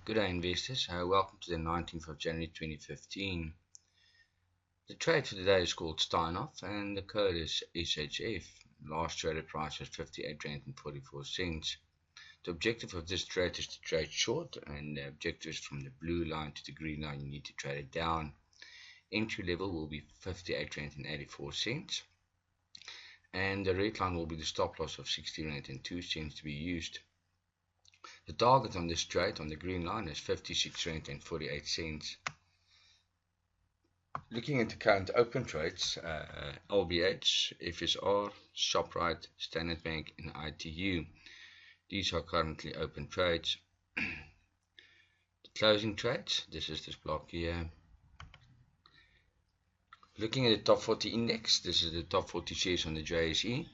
Good day, investors. Welcome to the 19th of January 2015. The trade for today is called Steinhoff and the code is SHF. Last traded price was 58 Rand and 44 cents. The objective of this trade is to trade short, and the objective is from the blue line to the green line. You need to trade it down. Entry level will be 58 Rand and 84 cents. And the red line will be the stop loss of 60 Rand and 2 cents to be used. The target on this trade on the green line is 56 Rand and 48 cents. Looking at the current open trades, LBH, FSR, Shoprite, Standard Bank and ITU. These are currently open trades. The closing trades, this is this block here. Looking at the top 40 index, this is the top 40 shares on the JSE.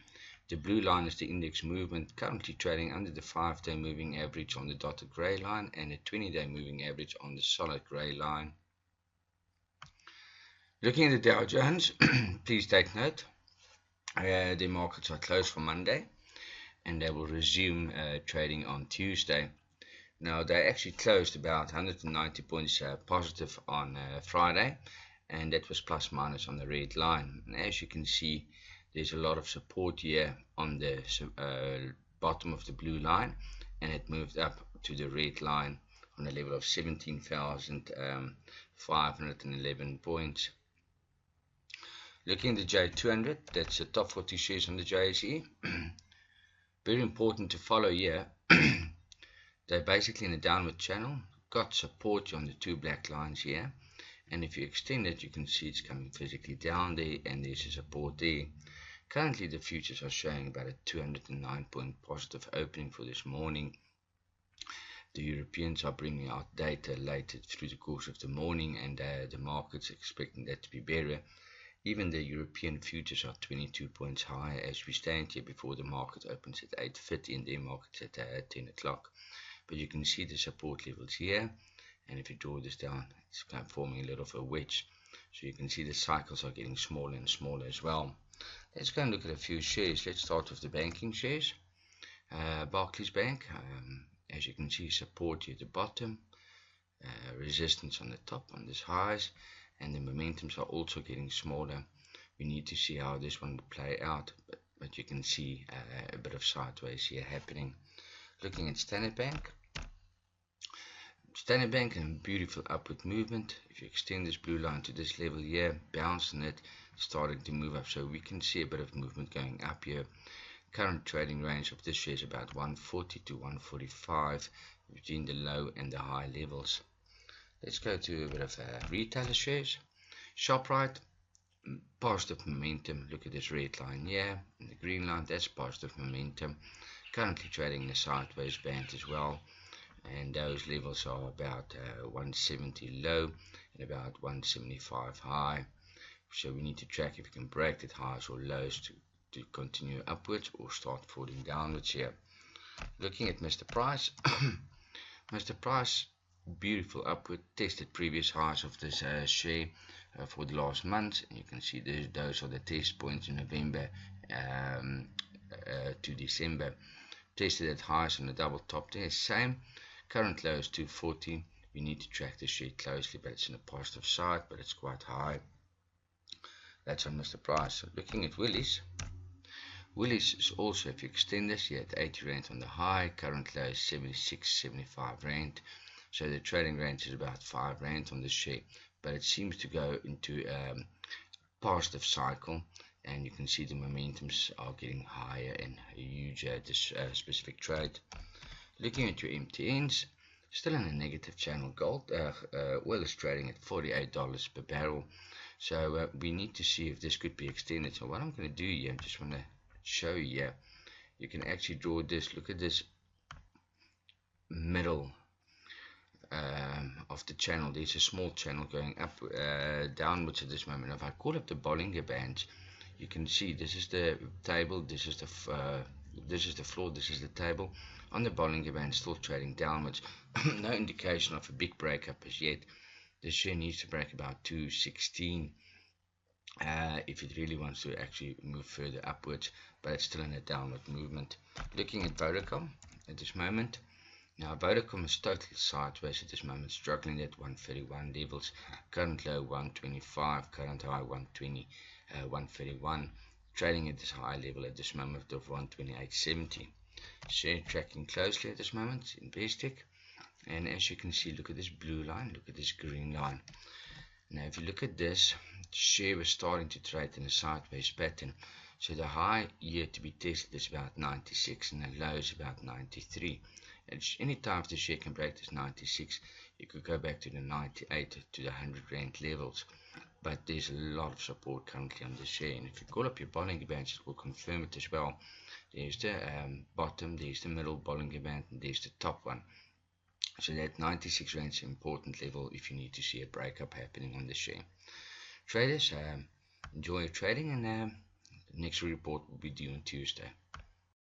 The blue line is the index movement, currently trading under the 5-day moving average on the dotted grey line and the 20-day moving average on the solid grey line. Looking at the Dow Jones, please take note, the markets are closed for Monday and they will resume trading on Tuesday. Now, they actually closed about 190 points positive on Friday, and that was plus minus on the red line. And as you can see, there's a lot of support here on the bottom of the blue line, and it moved up to the red line on a level of 17,511 points. Looking at the J200, that's the top 40 shares on the JSE. Very important to follow here. They're basically in a downward channel, got support on the two black lines here, and if you extend it, you can see it's coming physically down there, and there's a support there. Currently, the futures are showing about a 209 point positive opening for this morning. The Europeans are bringing out data later through the course of the morning, and the market's expecting that to be better. Even the European futures are 22 points higher as we stand here before the market opens at 8:50 and their market's at 10 o'clock. But you can see the support levels here, and if you draw this down, it's kind of forming a little of a wedge. So you can see the cycles are getting smaller and smaller as well. Let's go and look at a few shares. Let's start with the banking shares. Barclays Bank, as you can see, support here at the bottom, resistance on the top on this highs, and the momentums are also getting smaller. We need to see how this one will play out, but you can see a bit of sideways here happening. Looking at Standard Bank. Standard Bank, a beautiful upward movement. If you extend this blue line to this level here, bounce on it, starting to move up, so we can see a bit of movement going up here. Current trading range of this share is about 140 to 145 between the low and the high levels. Let's go to a bit of retailer shares. Shoprite, positive momentum. Look at this red line here, and the green line, that's positive momentum. Currently trading in a sideways band as well, and those levels are about 170 low and about 175 high. So we need to track if we can break that highs or lows to continue upwards or start falling downwards here. Looking at Mr. Price, Mr. Price, beautiful upward, tested previous highs of this share for the last month, and you can see those are the test points in November to December. Tested at highs on the double top there, same. Current low is 240. You need to track the share closely, but it's in a positive side, but it's quite high. That's on Mr. Price. So looking at Willis. Willis is also, if you extend this here, at 80 Rand on the high. Current low is 76-75 Rand. So the trading range is about 5 Rand on this share, but it seems to go into a positive cycle, and you can see the momentums are getting higher and a huge this specific trade. Looking at your MTNs, still in a negative channel. Gold oil is trading at $48 per barrel, so we need to see if this could be extended. So what I'm going to do here, I just want to show you here, you can actually draw this. Look at this middle of the channel. There's a small channel going up downwards at this moment. If I call up the Bollinger Bands, you can see this is the table, this is the floor, this is the table. On the Bollinger Band, still trading downwards. No indication of a big breakup as yet. The share needs to break about 216 if it really wants to actually move further upwards, but it's still in a downward movement. Looking at Vodacom at this moment, Now Vodacom is totally sideways at this moment, struggling at 131 levels, current low 125, current high 120, 131, trading at this high level at this moment of 128.70. Share tracking closely at this moment, Investec, and as you can see, look at this blue line, look at this green line. Now if you look at this, the share was starting to trade in a sideways pattern. So the high here to be tested is about 96 and the low is about 93. At any time if the share can break this 96, you could go back to the 98 to the 100 rand levels. But there's a lot of support currently on the share, and if you call up your Bollinger Bands, it will confirm it as well. There's the bottom, there's the middle Bollinger Band, and there's the top one. So that 96 rand is an important level if you need to see a breakup happening on the share. Traders, enjoy your trading, and the next report will be due on Tuesday.